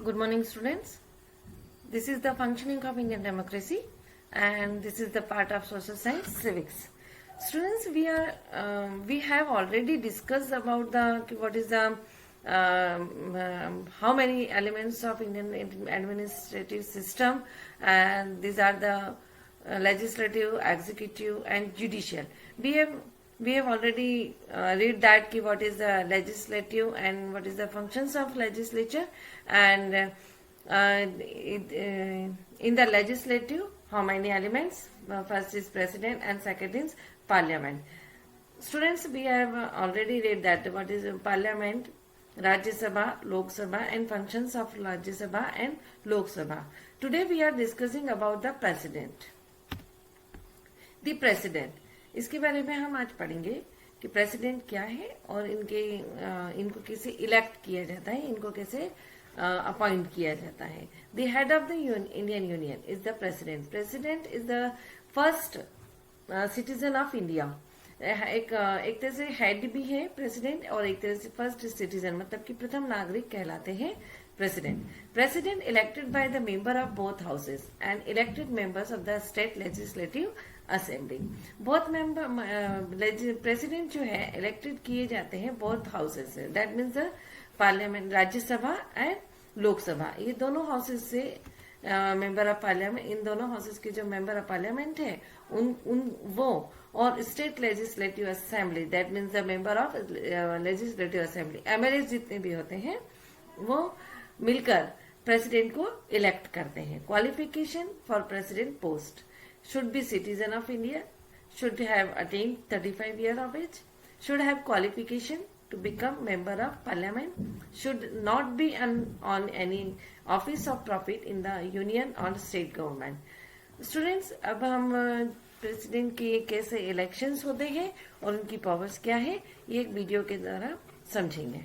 Good morning, students. This is the functioning of Indian democracy, and this is the part of social science, civics. Students, we have already discussed about the what is the how many elements of Indian administrative system, and these are the legislative, executive, and judicial. We have already read that ki what is the legislative and what is the functions of legislature, and in the legislative how many elements. First is president and second is parliament. Students, we have already read that what is parliament, Rajya Sabha, Lok Sabha, and functions of Rajya Sabha and Lok Sabha. Today we are discussing about the president. The president, इसके बारे में हम आज पढ़ेंगे कि president क्या है और इनको कैसे इलेक्ट किया जाता है, इनको कैसे अपॉइंट किया जाता है. The head of the Indian union is the president. President is the first citizen of India. एक तरह से हेड भी है प्रेसिडेंट और एक तरह से फर्स्ट सिटीजन, मतलब कि प्रथम नागरिक कहलाते हैं president. President elected by the member of both houses and elected members of the state legislative assembly. Both member president जो है इलेक्टेड किए जाते हैं बोथ हाउसेस से. That means the parliament, Rajya Sabha and Lok Sabha, ये दोनों हाउसेस से मेंबर ऑफ पार्लियामेंट, इन दोनों हाउसेस के जो मेंबर ऑफ पार्लियामेंट है उन वो और state legislative assembly, that means the member of legislative assembly, MLA जितने भी होते हैं वो मिलकर प्रेसिडेंट को इलेक्ट करते हैं. Qualification for president post: should be citizen of India, should have attained 35 years of age, should have qualification to become member of parliament, should not be on any office of profit in the union or state government. Students, अब हम president के कैसे elections होते हैं और उनकी powers क्या है ये एक वीडियो के द्वारा समझेंगे.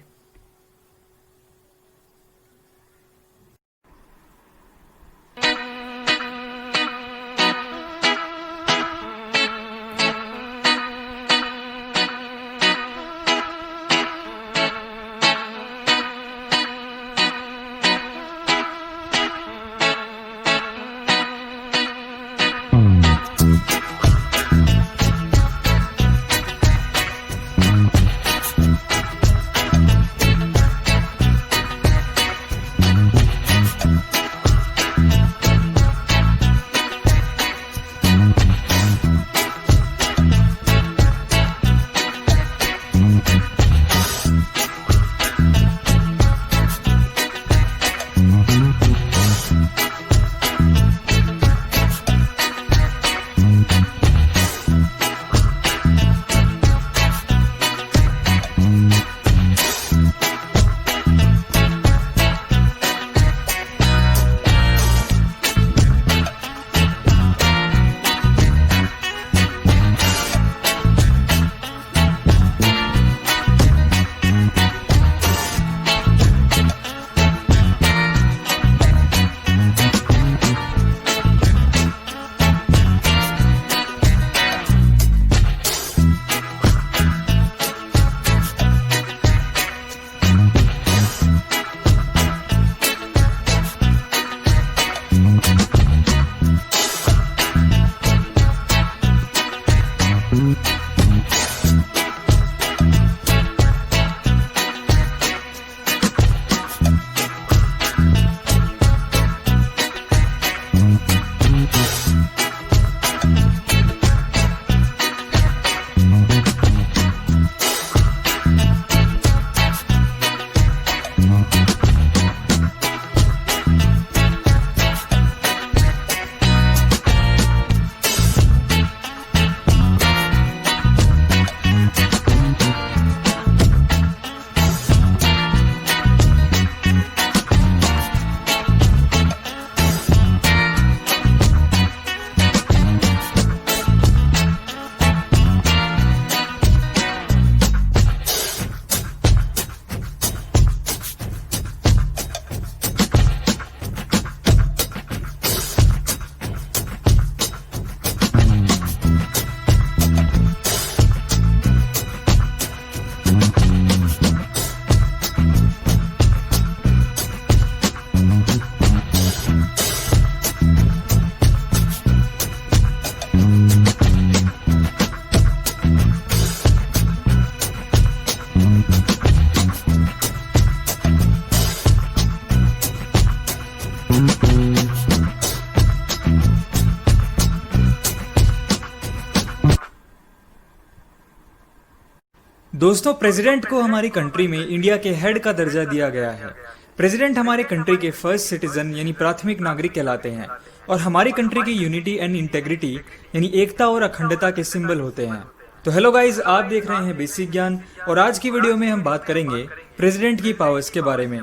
दोस्तों, प्रेसिडेंट को हमारी कंट्री में इंडिया के हेड का दर्जा दिया गया है। प्रेसिडेंट हमारे कंट्री के फर्स्ट सिटीजन यानी प्राथमिक नागरिक कहलाते हैं और हमारी कंट्री की यूनिटी एंड इंटेग्रिटी यानी एकता और अखंडता के सिंबल होते हैं। तो हेलो गाइज, आप देख रहे हैं बेसिक ज्ञान और आज की वीडियो में हम बात करेंगे प्रेसिडेंट की पावर्स के बारे में।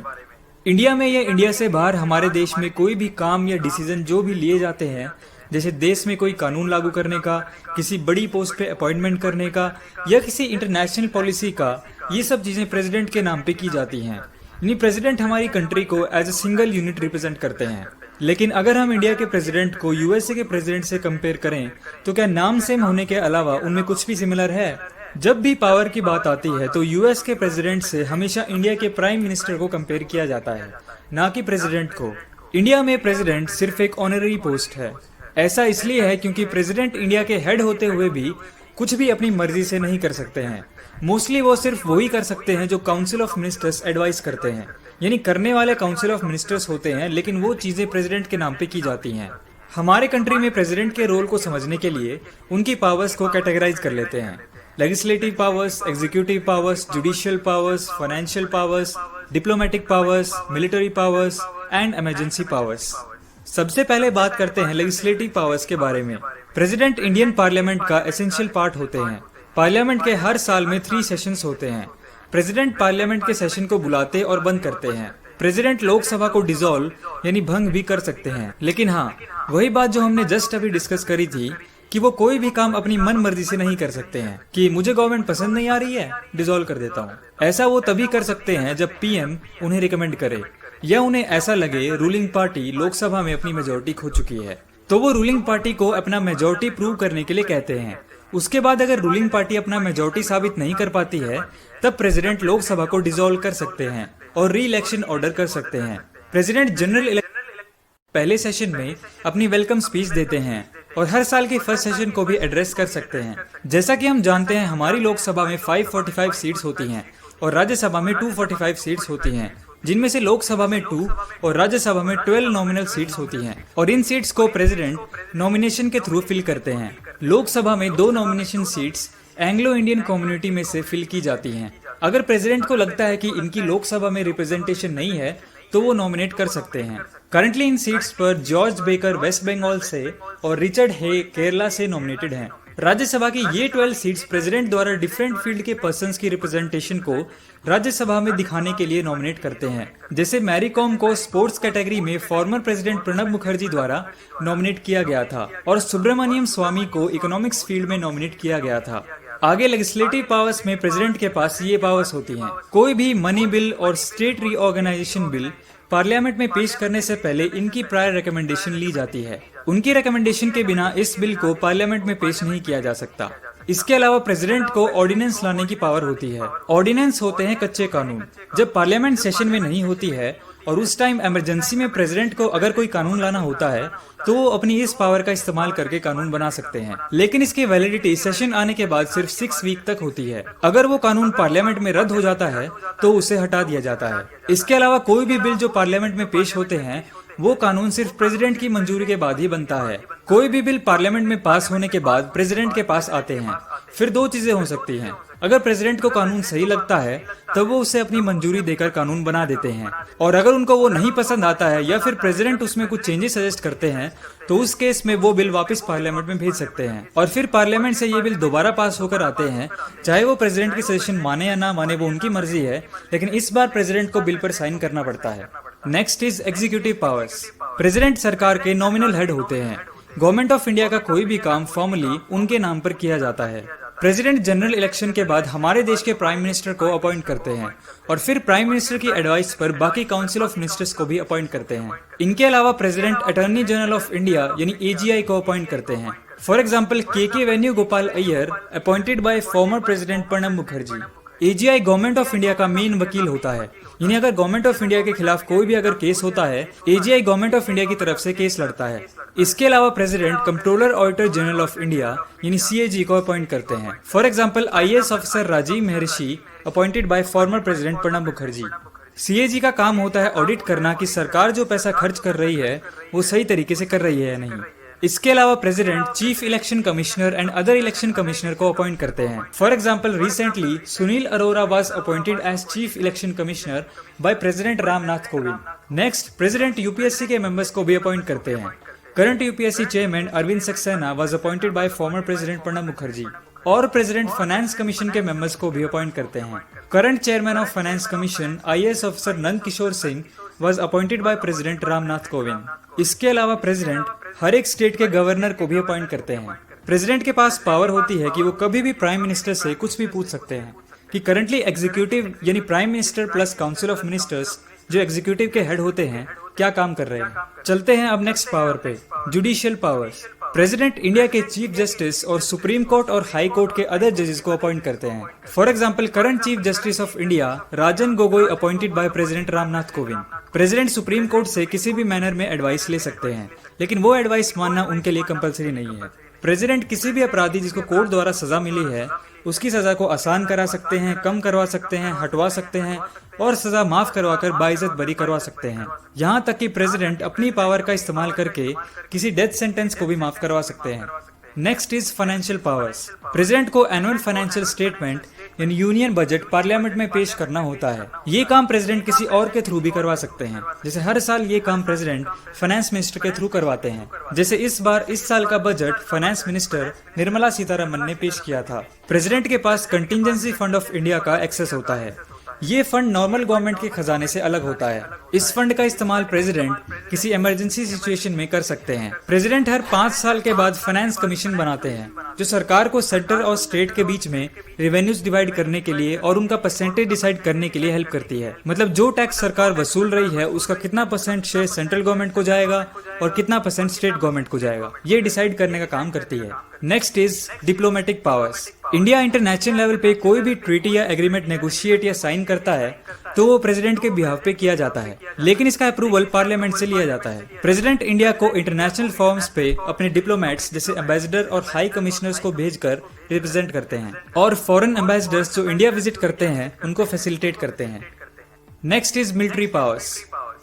इंडिया में या इंडिया से बाहर हमारे देश में कोई भी काम या डिसीजन जो भी लिए जाते हैं, जैसे देश में कोई कानून लागू करने का, किसी बड़ी पोस्ट पे अपॉइंटमेंट करने का या किसी इंटरनेशनल पॉलिसी का, ये सब चीजें प्रेसिडेंट के नाम पे की जाती हैं। यानी प्रेसिडेंट हमारी कंट्री को as a single unit represent करते हैं। लेकिन अगर हम इंडिया के प्रेसिडेंट को यूएसए के प्रेसिडेंट से कंपेयर करें तो क्या नाम सेम होने के अलावा उनमें कुछ भी सिमिलर है? जब भी पावर की बात आती है तो यूएस के प्रेसिडेंट से हमेशा इंडिया के प्राइम मिनिस्टर को कंपेयर किया जाता है, ना कि प्रेसिडेंट को। इंडिया में प्रेसिडेंट सिर्फ एक ऑनररी पोस्ट है। ऐसा इसलिए है क्योंकि प्रेसिडेंट इंडिया के हेड होते हुए भी कुछ भी अपनी मर्जी से नहीं कर सकते हैं। मोस्टली वो सिर्फ वही कर सकते हैं जो काउंसिल ऑफ मिनिस्टर्स एडवाइस करते हैं, यानी करने वाले काउंसिल ऑफ मिनिस्टर्स होते हैं, लेकिन वो चीजें प्रेसिडेंट के नाम पे की जाती हैं। हमारे कंट्री में प्रेसिडेंट के रोल को समझने के लिए उनकी पावर्स को कैटेगराइज कर लेते हैं। Legislative powers, executive powers, judicial powers, financial powers, diplomatic powers, military powers and emergency powers. सबसे पहले बात करते हैं लेजिस्लेटिव पावर्स के बारे में। प्रेसिडेंट इंडियन पार्लियामेंट का एसेंशियल पार्ट होते हैं। पार्लियामेंट के हर साल में 3 सेशंस होते हैं। प्रेसिडेंट पार्लियामेंट के सेशन को बुलाते और बंद करते हैं। प्रेसिडेंट लोकसभा को डिसॉल्व यानी भंग भी कर सकते हैं। लेकिन हाँ, वही बात जो हमने जस्ट अभी डिस्कस करी थी कि वो कोई भी काम अपनी मन मर्जी से नहीं कर सकते हैं कि मुझे गवर्नमेंट पसंद नहीं आ रही है, डिसॉल्व कर देता हूँ। ऐसा वो तभी कर सकते हैं जब पीएम उन्हें रिकमेंड करे या उन्हें ऐसा लगे रूलिंग पार्टी लोकसभा में अपनी मेजोरिटी खो चुकी है, तो वो रूलिंग पार्टी को अपना मेजोरिटी प्रूव करने के लिए कहते हैं। उसके बाद अगर रूलिंग पार्टी अपना मेजोरिटी साबित नहीं कर पाती है, तब प्रेसिडेंट लोकसभा को डिसॉल्व कर सकते हैं और री इलेक्शन ऑर्डर कर सकते हैं। प्रेसिडेंट जनरल पहले सेशन में अपनी वेलकम स्पीच देते हैं और हर साल के फर्स्ट सेशन को भी एड्रेस कर सकते हैं। जैसा कि हम जानते हैं, हमारी लोकसभा में 545 सीट्स होती हैं और राज्यसभा में 245 सीट्स होती हैं, जिनमें से लोकसभा में 2 और राज्यसभा में 12 नॉमिनल सीट्स होती हैं और इन सीट्स को प्रेसिडेंट नॉमिनेशन के थ्रू फिल करते हैं। लोकसभा में 2 nomination seats Anglo Indian community में से फिल की जाती हैं। अगर प्रेसिडेंट को लगता है कि इनकी लोकसभा में रिप्रेजेंटेशन नहीं है तो वो नॉमिनेट कर सकते हैं। करंटली इन सीट्स पर जॉर्ज बेकर वेस्ट बंगाल से और रिचर्ड हे केरला से नॉमिनेटेड हैं। राज्यसभा की ये 12 सीट्स प्रेसिडेंट द्वारा डिफरेंट फील्ड के पर्संस की रिप्रेजेंटेशन को राज्यसभा में दिखाने के लिए नॉमिनेट करते हैं। जैसे मैरी कॉम को स्पोर्ट्स कैटेगरी में फॉर्मर प्रेसिडेंट प्रणब मुखर्जी द्वारा नॉमिनेट किया गया था और सुब्रमण्यम स्वामी को इकोनॉमिक्स फील्ड में नॉमिनेट किया गया था। आगे लेजिस्लेटिव पावर्स में प्रेसिडेंट के पास ये पावर्स होती हैं। कोई भी मनी बिल और स्टेट रीऑर्गेनाइजेशन बिल पार्लियामेंट में पेश करने से पहले इनकी प्रायर रिकमेंडेशन ली जाती है। उनकी रिकमेंडेशन के बिना इस बिल को पार्लियामेंट में पेश नहीं किया जा सकता। इसके अलावा प्रेसिडेंट को ऑर्डिनेंस लाने की पावर होती है। ऑर्डिनेंस होते हैं कच्चे कानून। जब पार्लियामेंट सेशन में नहीं होती है और उस टाइम इमरजेंसी में प्रेसिडेंट को अगर कोई कानून लाना होता है तो वो अपनी इस पावर का इस्तेमाल करके कानून बना सकते हैं। लेकिन इसकी वैलिडिटी सेशन आने के बाद सिर्फ 6 वीक तक होती है। अगर वो कानून पार्लियामेंट में रद्द हो जाता है तो उसे हटा दिया जाता है। इसके अलावा कोई भी बिल जो पार्लियामेंट में पेश होते हैं वो कानून सिर्फ प्रेसिडेंट की मंजूरी के बाद ही बनता है। कोई भी बिल पार्लियामेंट में पास होने के बाद प्रेसिडेंट के पास आते हैं। फिर 2 चीजें हो सकती हैं। अगर प्रेसिडेंट को कानून सही लगता है तब वो उसे अपनी मंजूरी देकर कानून बना देते हैं, और अगर उनको वो नहीं पसंद आता है या फिर प्रेसिडेंट उसमें कुछ चेंजेस सजेस्ट करते हैं तो उस केस में वो बिल वापस पार्लियामेंट में भेज सकते हैं और फिर पार्लियामेंट से ये बिल दोबारा पास होकर आते हैं। चाहे वो प्रेसिडेंट की सजेशन माने या ना माने वो उनकी मर्जी है, लेकिन इस बार प्रेसिडेंट को बिल पर साइन करना पड़ता है। Next is executive powers. President सरकार के नॉमिनल हेड होते हैं। गवर्नमेंट ऑफ इंडिया का कोई भी काम फॉर्मली उनके नाम पर किया जाता है। प्रेसिडेंट जनरल इलेक्शन के बाद हमारे देश के प्राइम मिनिस्टर को अपॉइंट करते हैं और फिर प्राइम मिनिस्टर की एडवाइस पर बाकी काउंसिल ऑफ मिनिस्टर्स को भी अपॉइंट करते हैं। इनके अलावा president attorney general of India यानी एजीआई को अपॉइंट करते हैं। फॉर एग्जाम्पल के Venugopal Iyer appointed by former president Pranab Mukherjee. AGI government of India का मेन वकील होता है। यानी अगर गवर्नमेंट ऑफ इंडिया के खिलाफ कोई भी अगर केस होता है, एजीआई गवर्नमेंट ऑफ इंडिया की तरफ से केस लड़ता है। इसके अलावा president controller auditor general of India यानी सीएजी को अपॉइंट करते हैं। For example IAS officer Rajiv Maharshi appointed by former president Pranab Mukherjee. CAG का काम होता है ऑडिट करना कि सरकार जो पैसा खर्च कर रही है वो सही तरीके से कर रही है या नहीं। इसके अलावा president chief election commissioner and other election commissioner को अपॉइंट करते हैं। For example, recently Sunil Arora was appointed as chief election commissioner by president Ramnath Kovind. Next, president UPSC के मेंबर्स को भी अपॉइंट करते हैं। Current UPSC chairman Arvind Saxena was appointed by former president Pranab Mukherjee. और president finance commission के मेंबर्स को भी अपॉइंट करते हैं। Current chairman of finance commission IAS officer Nand Kishore Singh was appointed by president Ramnath Kovind. इसके अलावा प्रेसिडेंट हर एक स्टेट के गवर्नर को भी अपॉइंट करते हैं। प्रेसिडेंट के पास पावर होती है कि वो कभी भी प्राइम मिनिस्टर से कुछ भी पूछ सकते हैं कि करंटली एग्जीक्यूटिव यानी prime minister plus council of ministers जो एग्जीक्यूटिव के हेड होते हैं क्या काम कर रहे हैं। चलते हैं अब नेक्स्ट पावर पे, जुडिशियल पावर्स। प्रेसिडेंट इंडिया के चीफ जस्टिस और सुप्रीम कोर्ट और हाई कोर्ट के अदर जजेस को अपॉइंट करते हैं। For example, current chief justice of India Rajan Gogoi appointed by president Ramnath Kovind. President supreme court से किसी भी मैनर में एडवाइस ले सकते हैं, लेकिन वो एडवाइस मानना उनके लिए कंपलसरी नहीं है। प्रेसिडेंट किसी भी अपराधी जिसको कोर्ट द्वारा सजा मिली है उसकी सजा को आसान करा सकते हैं, कम करवा सकते हैं, हटवा सकते हैं और सजा माफ करवाकर बाइज्जत बरी करवा सकते हैं। यहाँ तक कि प्रेसिडेंट अपनी पावर का इस्तेमाल करके किसी डेथ सेंटेंस को भी माफ करवा सकते हैं। Next is financial powers. President को एनुअल फाइनेंशियल स्टेटमेंट यानी यूनियन बजट पार्लियामेंट में पेश करना होता है। ये काम प्रेसिडेंट किसी और के थ्रू भी करवा सकते हैं। जैसे हर साल ये काम प्रेसिडेंट फाइनेंस मिनिस्टर के थ्रू करवाते हैं। जैसे इस बार इस साल का budget finance minister Nirmala Sitharaman ने पेश किया था। प्रेसिडेंट के पास कंटिजेंसी फंड ऑफ इंडिया का एक्सेस होता है। ये फंड नॉर्मल गवर्नमेंट के खजाने से अलग होता है। इस फंड का इस्तेमाल प्रेसिडेंट किसी इमरजेंसी सिचुएशन में कर सकते हैं। प्रेसिडेंट हर 5 साल के बाद फाइनेंस कमीशन बनाते हैं जो सरकार को सेंटर और स्टेट के बीच में रेवेन्यूज डिवाइड करने के लिए और उनका परसेंटेज डिसाइड करने के लिए हेल्प करती है। मतलब जो टैक्स सरकार वसूल रही है उसका कितना % शेयर सेंट्रल गवर्नमेंट को जाएगा और कितना % स्टेट गवर्नमेंट को जाएगा, ये डिसाइड करने का काम करती है। Next is diplomatic powers. India international level पे कोई भी ट्रीटी या एग्रीमेंट नेगोशिएट या साइन करता है तो वो प्रेसिडेंट के बिहाफ पे किया जाता है, लेकिन इसका अप्रूवल पार्लियामेंट से लिया जाता है। प्रेसिडेंट इंडिया को इंटरनेशनल फॉर्म्स पे अपने डिप्लोमेट्स जैसे एम्बेसडर और हाई कमिश्नर्स को भेजकर रिप्रेजेंट करते हैं और फॉरेन एम्बेसडर्स जो इंडिया विजिट करते हैं उनको फैसिलिटेट करते हैं। Next is military powers.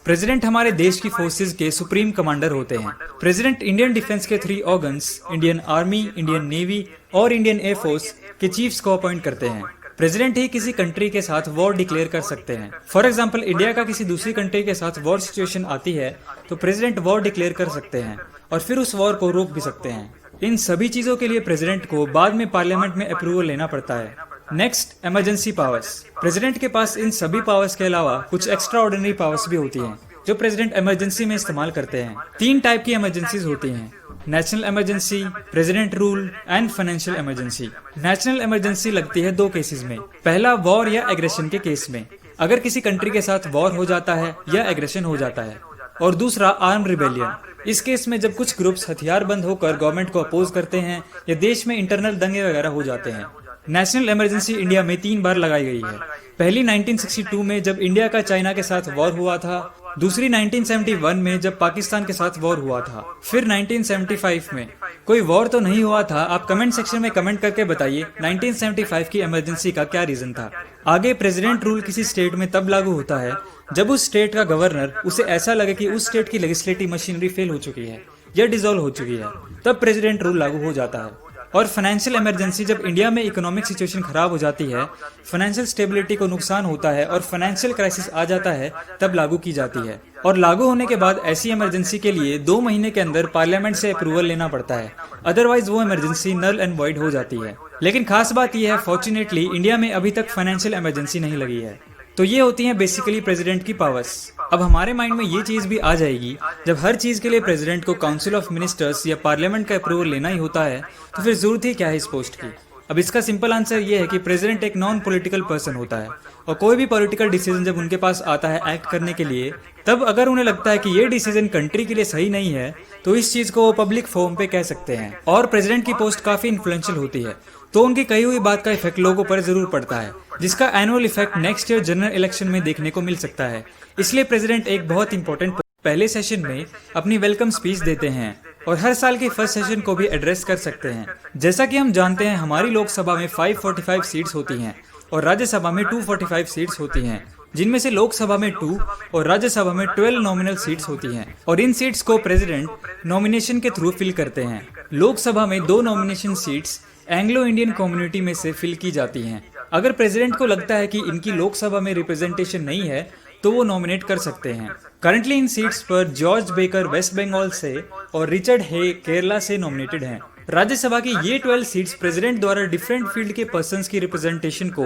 President हमारे देश की फोर्सेज के सुप्रीम कमांडर होते हैं। प्रेसिडेंट इंडियन डिफेंस के 3 organs Indian army, Indian navy और इंडियन एयरफोर्स के चीफ्स को अपॉइंट करते हैं। प्रेसिडेंट ही किसी कंट्री के साथ वॉर डिक्लेयर कर सकते हैं। फॉर एग्जांपल, इंडिया का किसी दूसरी कंट्री के साथ वॉर सिचुएशन आती है तो प्रेसिडेंट वॉर डिक्लेयर कर सकते हैं और फिर उस वॉर को रोक भी सकते हैं। इन सभी चीजों के लिए प्रेसिडेंट को बाद में पार्लियामेंट में अप्रूवल लेना पड़ता है। Next, emergency powers. प्रेसिडेंट के पास इन सभी पावर्स के अलावा कुछ एक्स्ट्रा ऑर्डिनरी पावर्स भी होती हैं जो प्रेसिडेंट इमरजेंसी में इस्तेमाल करते हैं। 3 टाइप की इमरजेंसीज होती हैं, national emergency, president rule and financial emergency. National emergency लगती है 2 केसेस में। पहला, वॉर या एग्रेशन के केस में, अगर किसी कंट्री के साथ वॉर हो जाता है या एग्रेशन हो जाता है। और दूसरा, आर्म रिबेलियन। इस केस में जब कुछ ग्रुप्स हथियार बंद होकर गवर्नमेंट को अपोज करते हैं या देश में इंटरनल दंगे वगैरह हो जाते हैं। नेशनल इमरजेंसी इंडिया में 3 बार लगाई गई है। पहली 1962 में जब इंडिया का चाइना के साथ वॉर हुआ था, दूसरी 1971 में जब पाकिस्तान के साथ वॉर हुआ था, फिर 1975 में। कोई वॉर तो नहीं हुआ था, आप कमेंट सेक्शन में कमेंट करके बताइए 1975 की इमरजेंसी का क्या रीजन था। आगे, प्रेसिडेंट रूल किसी स्टेट में तब लागू होता है जब उस स्टेट का गवर्नर उसे ऐसा लगे कि उस स्टेट की लेजिस्लेटिव मशीनरी फेल हो चुकी है या डिसॉल्व हो चुकी है, तब प्रेसिडेंट रूल लागू हो जाता है। और फाइनेंशियल इमरजेंसी, जब इंडिया में इकोनॉमिक सिचुएशन खराब हो जाती है, फाइनेंशियल स्टेबिलिटी को नुकसान होता है और फाइनेंशियल क्राइसिस आ जाता है, तब लागू की जाती है। और लागू होने के बाद ऐसी इमरजेंसी के लिए 2 महीने के अंदर पार्लियामेंट से अप्रूवल लेना पड़ता है, अदरवाइज वो इमरजेंसी नल एंड वॉइड हो जाती है। लेकिन खास बात यह है, फॉर्चुनेटली इंडिया में अभी तक फाइनेंशियल इमरजेंसी नहीं लगी है। तो ये होती हैं बेसिकली प्रेसिडेंट की पावर्स। अब हमारे माइंड में ये चीज भी आ जाएगी, जब हर चीज के लिए प्रेसिडेंट को काउंसिल ऑफ मिनिस्टर्स या पार्लियामेंट का अप्रूवल लेना ही होता है तो फिर जरूरत ही क्या है इस पोस्ट की। अब इसका सिंपल आंसर ये है कि प्रेसिडेंट एक नॉन पॉलिटिकल पर्सन होता है और कोई भी पॉलिटिकल डिसीजन जब उनके पास आता है एक्ट करने के लिए, तब अगर उन्हें लगता है कि ये डिसीजन कंट्री के लिए सही नहीं है तो इस चीज को वो पब्लिक फोरम पे कह सकते हैं। और प्रेसिडेंट की पोस्ट काफी इन्फ्लुएंशियल होती है तो उनकी कही हुई बात का इफेक्ट लोगों पर जरूर पड़ता है, जिसका annual effect next year general election में देखने को मिल सकता है। इसलिए प्रेसिडेंट एक बहुत इंपॉर्टेंट पहले सेशन में अपनी वेलकम स्पीच देते हैं और हर साल के फर्स्ट सेशन को भी एड्रेस कर सकते हैं। जैसा कि हम जानते हैं, हमारी लोकसभा में 545 सीट्स होती हैं और राज्यसभा में 245 सीट्स होती हैं। जिनमें से लोकसभा में 2 और राज्यसभा में 12 नॉमिनल सीट्स होती हैं और इन सीट्स को प्रेसिडेंट नॉमिनेशन के थ्रू फिल करते हैं। लोकसभा में 2 nomination seats Anglo Indian community में से फिल की जाती हैं। अगर प्रेसिडेंट को लगता है कि इनकी लोकसभा में रिप्रेजेंटेशन नहीं है तो वो नॉमिनेट कर सकते हैं। करंटली इन सीट्स पर जॉर्ज बेकर वेस्ट बंगाल से और रिचर्ड हे केरला से नॉमिनेटेड हैं। राज्यसभा की ये 12 सीट्स प्रेसिडेंट द्वारा डिफरेंट फील्ड के पर्संस की रिप्रेजेंटेशन को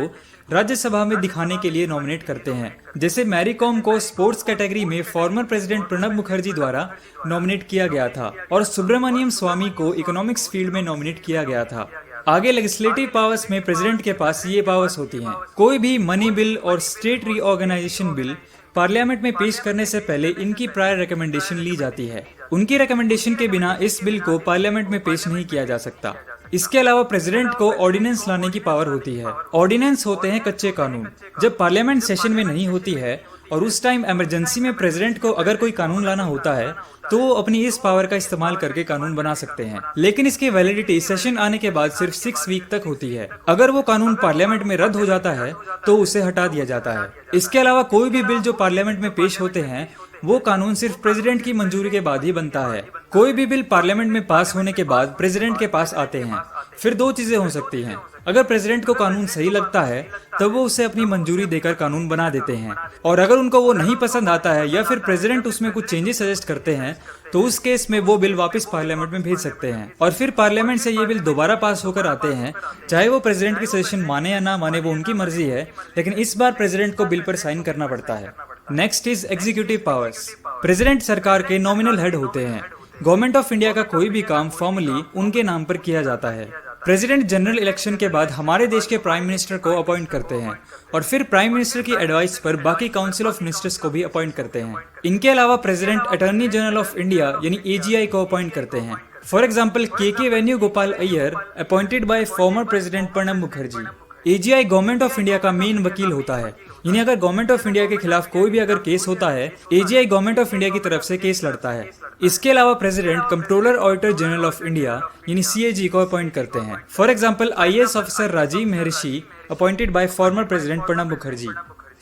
राज्यसभा में दिखाने के लिए नॉमिनेट करते हैं। जैसे मैरी कॉम को स्पोर्ट्स कैटेगरी में फॉर्मर प्रेसिडेंट प्रणब मुखर्जी द्वारा नॉमिनेट किया गया था और सुब्रमण्यम स्वामी को इकोनॉमिक्स फील्ड में नॉमिनेट किया गया था। आगे लेजिस्लेटिव पावर्स में प्रेसिडेंट के पास ये पावर्स होती हैं। कोई भी मनी बिल और स्टेट रीऑर्गेनाइजेशन बिल पार्लियामेंट में पेश करने से पहले इनकी प्रायर रिकमेंडेशन ली जाती है। उनकी रिकमेंडेशन के बिना इस बिल को पार्लियामेंट में पेश नहीं किया जा सकता। इसके अलावा प्रेसिडेंट को ऑर्डिनेंस लाने की पावर होती है। ऑर्डिनेंस होते हैं कच्चे कानून। जब पार्लियामेंट सेशन में नहीं होती है और उस टाइम इमरजेंसी में प्रेसिडेंट को अगर कोई कानून लाना होता है तो वो अपनी इस पावर का इस्तेमाल करके कानून बना सकते हैं, लेकिन इसकी वैलिडिटी सेशन आने के बाद सिर्फ 6 वीक तक होती है। अगर वो कानून पार्लियामेंट में रद्द हो जाता है तो उसे हटा दिया जाता है। इसके अलावा कोई भी बिल जो पार्लियामेंट में पेश होते हैं वो कानून सिर्फ प्रेसिडेंट की मंजूरी के बाद ही बनता है। कोई भी बिल पार्लियामेंट में पास होने के बाद प्रेसिडेंट के पास आते हैं। फिर 2 चीजें हो सकती हैं। अगर प्रेसिडेंट को कानून सही लगता है तब वो उसे अपनी मंजूरी देकर कानून बना देते हैं, और अगर उनको वो नहीं पसंद आता है या फिर प्रेसिडेंट उसमें कुछ चेंजेस सजेस्ट करते हैं तो उस केस में वो बिल वापस पार्लियामेंट में भेज सकते हैं और फिर पार्लियामेंट से ये बिल दोबारा पास होकर आते हैं। चाहे वो प्रेसिडेंट की सजेशन माने या ना माने वो उनकी मर्जी है, लेकिन इस बार प्रेसिडेंट को बिल पर साइन करना पड़ता है। Next is executive powers. President सरकार के नॉमिनल हेड होते हैं। गवर्नमेंट ऑफ इंडिया का कोई भी काम फॉर्मली उनके नाम पर किया जाता है। प्रेसिडेंट जनरल इलेक्शन के बाद हमारे देश के प्राइम मिनिस्टर को अपॉइंट करते हैं और फिर प्राइम मिनिस्टर की एडवाइस पर बाकी काउंसिल ऑफ मिनिस्टर्स को भी अपॉइंट करते हैं। इनके अलावा president attorney general of India यानी AGI को अपॉइंट करते हैं। For example KK Venugopal Iyer appointed by former president Pranab Mukherjee. AGI government of India का मेन वकील होता है, यानी अगर गवर्नमेंट ऑफ इंडिया के खिलाफ कोई भी अगर केस होता है AGI गवर्नमेंट ऑफ इंडिया की तरफ से केस लड़ता है। इसके अलावा president controller auditor general of India यानी CAG को अपॉइंट करते हैं। For example IAS officer Rajiv Maharshi appointed by former president Pranab Mukherjee.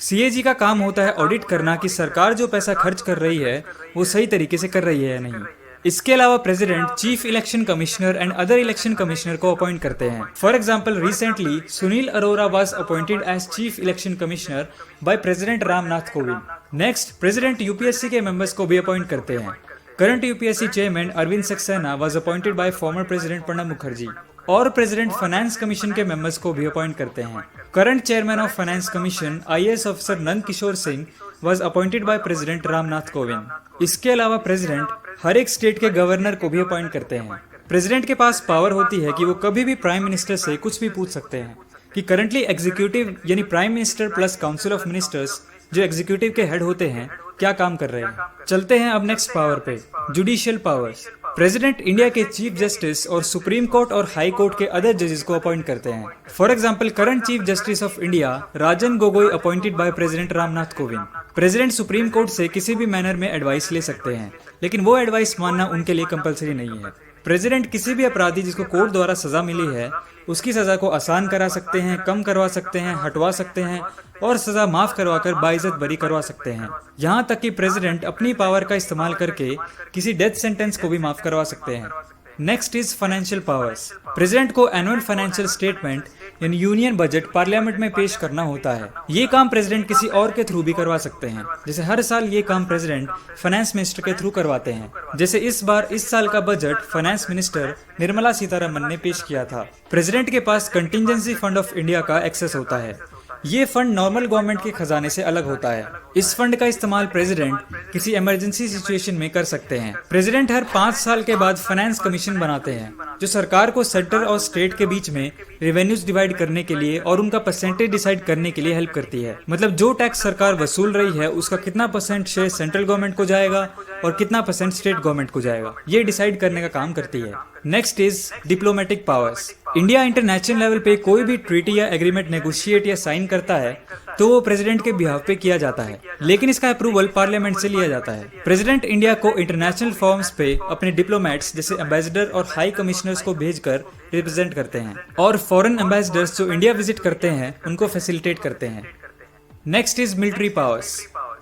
CAG का काम होता है ऑडिट करना कि सरकार जो पैसा खर्च कर रही है वो सही तरीके से कर रही है या नहीं। इसके अलावा president chief election commissioner and other election commissioner को अपॉइंट करते हैं। For example recently Sunil Arora was appointed as chief election commissioner by president Ramnath Kovind. Next president UPSC के मेंबर्स को भी अपॉइंट करते हैं। Current UPSC chairman Arvind Saxena was appointed by former president Pranab Mukherjee और president finance commission के मेंबर्स को भी अपॉइंट करते हैं। Current chairman of finance commission IAS officer Nand Kishore Singh was appointed by president Ramnath Kovind. इसके अलावा प्रेसिडेंट हर एक स्टेट के गवर्नर को भी अपॉइंट करते हैं। प्रेसिडेंट के पास पावर होती है कि वो कभी भी प्राइम मिनिस्टर से कुछ भी पूछ सकते हैं कि करंटली एग्जीक्यूटिव यानी prime minister plus council of ministers जो एग्जीक्यूटिव के हेड होते हैं क्या काम कर रहे हैं। चलते हैं अब नेक्स्ट पावर पे, जुडिशियल पावर्स। प्रेसिडेंट इंडिया के चीफ जस्टिस और सुप्रीम कोर्ट और हाई कोर्ट के अदर जजेस को अपॉइंट करते हैं। For example current chief justice of India Rajan Gogoi appointed by president Ramnath Kovind. President supreme court से किसी भी मैनर में एडवाइस ले सकते हैं, लेकिन वो एडवाइस मानना उनके लिए कंपलसरी नहीं है। प्रेसिडेंट किसी भी अपराधी जिसको कोर्ट द्वारा सजा मिली है उसकी सजा को आसान करा सकते हैं, कम करवा सकते हैं, हटवा सकते हैं और सजा माफ करवाकर बाइज्जत बरी करवा सकते हैं। यहाँ तक कि प्रेसिडेंट अपनी पावर का इस्तेमाल करके किसी डेथ सेंटेंस को भी माफ करवा सकते हैं। Next is financial powers. President को एनुअल फाइनेंशियल स्टेटमेंट यानी यूनियन बजट पार्लियामेंट में पेश करना होता है। ये काम प्रेसिडेंट किसी और के थ्रू भी करवा सकते हैं। जैसे हर साल ये काम प्रेसिडेंट फाइनेंस मिनिस्टर के थ्रू करवाते हैं। जैसे इस बार इस साल का budget finance minister Nirmala Sitharaman ने पेश किया था। प्रेसिडेंट के पास कंटिजेंसी फंड ऑफ इंडिया का एक्सेस होता है। ये फंड नॉर्मल गवर्नमेंट के खजाने से अलग होता है। इस फंड का इस्तेमाल प्रेसिडेंट किसी इमरजेंसी सिचुएशन में कर सकते हैं। प्रेसिडेंट हर 5 साल के बाद फाइनेंस कमीशन बनाते हैं जो सरकार को सेंटर और स्टेट के बीच में रेवेन्यूज डिवाइड करने के लिए और उनका परसेंटेज डिसाइड करने के लिए हेल्प करती है। मतलब जो टैक्स सरकार वसूल रही है उसका कितना % शेयर सेंट्रल गवर्नमेंट को जाएगा और कितना % स्टेट गवर्नमेंट को जाएगा, ये डिसाइड करने का काम करती है। Next is diplomatic powers. India international level पे कोई भी ट्रीटी या एग्रीमेंट नेगोशिएट या साइन करता है तो वो प्रेसिडेंट के बिहाफ पे किया जाता है, लेकिन इसका अप्रूवल पार्लियामेंट से लिया जाता है। प्रेसिडेंट इंडिया को इंटरनेशनल फॉर्म्स पे अपने डिप्लोमेट्स जैसे एम्बेसडर और हाई कमिश्नर्स को भेजकर रिप्रेजेंट करते हैं और फॉरेन एम्बेसडर्स जो इंडिया विजिट करते हैं उनको फैसिलिटेट करते हैं। Next is military powers.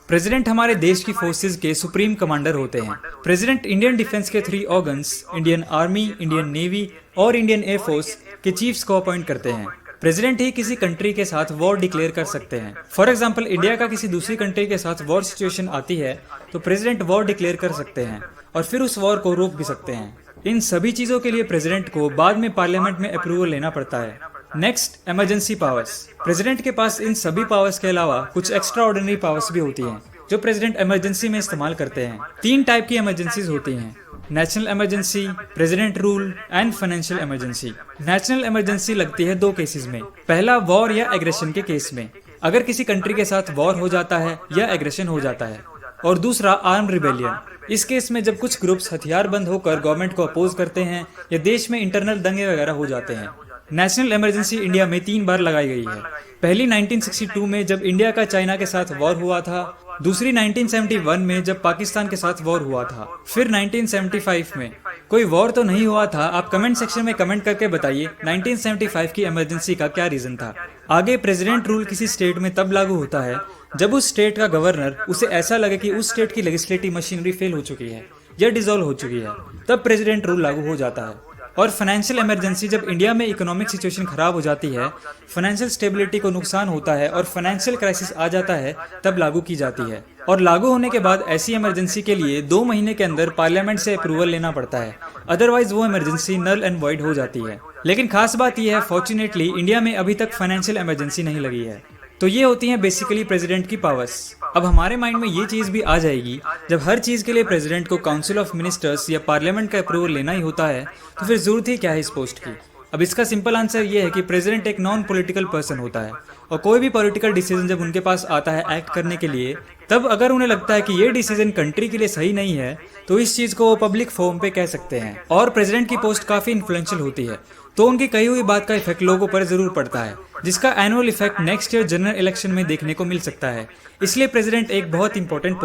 President हमारे देश की फोर्सेज के सुप्रीम कमांडर होते हैं। प्रेसिडेंट इंडियन डिफेंस के 3 organs Indian army, Indian navy और इंडियन एयरफोर्स के चीफ्स को अपॉइंट करते हैं। प्रेसिडेंट ही किसी कंट्री के साथ वॉर डिक्लेयर कर सकते हैं। फॉर एग्जांपल इंडिया का किसी दूसरी कंट्री के साथ वॉर सिचुएशन आती है तो प्रेसिडेंट वॉर डिक्लेयर कर सकते हैं और फिर उस वॉर को रोक भी सकते हैं। इन सभी चीजों के लिए प्रेसिडेंट को बाद में पार्लियामेंट में अप्रूवल लेना पड़ता है। Next, emergency powers. प्रेसिडेंट के पास इन सभी पावर्स के अलावा कुछ एक्स्ट्रा ऑर्डिनरी पावर्स भी होती हैं जो प्रेसिडेंट इमरजेंसी में इस्तेमाल करते हैं। 3 टाइप की इमरजेंसीज होती हैं: national emergency, president rule and financial emergency. National emergency लगती है 2 केसेस में। पहला, वॉर या एग्रेशन के केस में, अगर किसी कंट्री के साथ वॉर हो जाता है या एग्रेशन हो जाता है। और दूसरा, आर्म रिबेलियन। इस केस में जब कुछ ग्रुप्स हथियार बंद होकर गवर्नमेंट को अपोज करते हैं या देश में इंटरनल दंगे वगैरह हो जाते हैं। नेशनल इमरजेंसी इंडिया में 3 बार लगाई गई है। पहली 1962 में जब इंडिया का चाइना के साथ वॉर हुआ था, दूसरी 1971 में जब पाकिस्तान के साथ वॉर हुआ था, फिर 1975 में। कोई वॉर तो नहीं हुआ था, आप कमेंट सेक्शन में कमेंट करके बताइए 1975 की इमरजेंसी का क्या रीजन था। आगे, प्रेसिडेंट रूल किसी स्टेट में तब लागू होता है जब उस स्टेट का गवर्नर उसे ऐसा लगे कि उस स्टेट की लेजिस्लेटिव मशीनरी फेल हो चुकी है या डिसॉल्व हो चुकी है, तब प्रेसिडेंट रूल लागू हो जाता है। और फाइनेंशियल इमरजेंसी, जब इंडिया में इकोनॉमिक सिचुएशन खराब हो जाती है, फाइनेंशियल स्टेबिलिटी को नुकसान होता है और फाइनेंशियल क्राइसिस आ जाता है, तब लागू की जाती है। और लागू होने के बाद ऐसी इमरजेंसी के लिए 2 महीने के अंदर पार्लियामेंट से अप्रूवल लेना पड़ता है, अदरवाइज वो इमरजेंसी नल एंड वॉइड हो जाती है। लेकिन खास बात यह है, फॉर्चुनेटली इंडिया में अभी तक फाइनेंशियल इमरजेंसी नहीं लगी है। तो ये होती हैं बेसिकली प्रेसिडेंट की पावर्स। अब हमारे माइंड में ये चीज भी आ जाएगी, जब हर चीज के लिए प्रेसिडेंट को काउंसिल ऑफ मिनिस्टर्स या पार्लियामेंट का अप्रूवल लेना ही होता है, तो फिर जरूरत ही क्या है इस पोस्ट की। अब इसका सिंपल आंसर ये है कि प्रेसिडेंट एक नॉन पॉलिटिकल पर्सन होता है और कोई भी पॉलिटिकल डिसीजन जब उनके पास आता है एक्ट करने के लिए, तब अगर उन्हें लगता है कि ये डिसीजन कंट्री के लिए सही नहीं है तो इस चीज को वो पब्लिक फोरम पे कह सकते हैं। और प्रेसिडेंट की पोस्ट काफी इन्फ्लुएंशियल होती है, तो उनकी कही हुई बात का इफेक्ट लोगों पर जरूर पड़ता है, जिसका annual effect next year general election में देखने को मिल सकता है। इसलिए प्रेसिडेंट एक बहुत इंपॉर्टेंट